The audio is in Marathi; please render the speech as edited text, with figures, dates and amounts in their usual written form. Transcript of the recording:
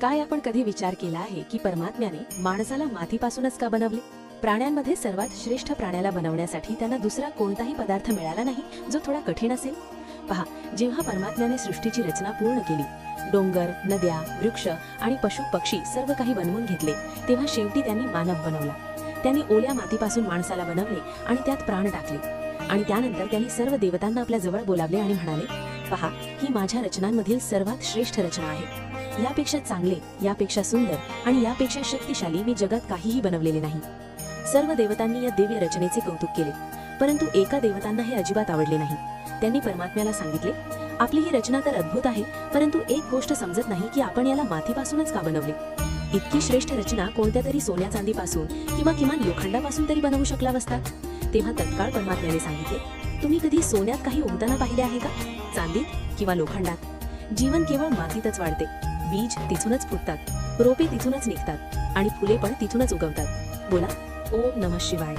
काय आपण कधी विचार केला आहे की परमात्म्याने माणसाला मातीपासूनच का बनवले? प्राण्यांमध्ये सर्वात श्रेष्ठ प्राण्याला बनवण्यासाठी त्यांना दुसरा कोणताही पदार्थ मिळाला नाही जो थोडा कठीण असेल. पहा, जेव्हा परमात्म्याने सृष्टीची रचना पूर्ण केली, डोंगर, नद्या, वृक्ष आणि पशु पक्षी सर्व काही बनवून घेतले, तेव्हा शेवटी त्यांनी मानव बनवला. त्यांनी ओल्या मातीपासून माणसाला बनवले आणि त्यात प्राण टाकले. आणि त्यानंतर त्यांनी सर्व देवतांना आपल्या जवळ बोलावले आणि म्हणाले, पहा, ही माझ्या रचनांमधील सर्वात श्रेष्ठ रचना आहे. यापेक्षा चांगले, यापेक्षा सुंदर आणि यापेक्षा शक्तिशाली मी जगात काहीही बनवलेले नाही. सर्व देवतांनी या दिव्य रचनेचे कौतुक केले, परंतु एका देवतांना हे अजिबात आवडले नाही. त्यांनी परमात्म्याला सांगितले, आपली ही रचना तर अद्भुत आहे, परंतु एक गोष्ट समजत नाही की आपण याला मातीपासूनच का बनवले. इतकी श्रेष्ठ रचना कोणत्या तरी सोन्या चांदीपासून किंवा किमान लोखंडापासून तरी बनवू शकला असतात. तेव्हा तत्काळ परमात्म्याने सांगितले, तुम्ही कधी सोन्यात काही उमटताना पाहिले आहे का? चांदीत किंवा लोखंडात? जीवन केवळ मातीतच वाढते. बीज तिथूनच फुटतात, रोपे तिथूनच निघतात आणि फुले पण तिथूनच उगवतात. बोला, ओम नमः शिवाय.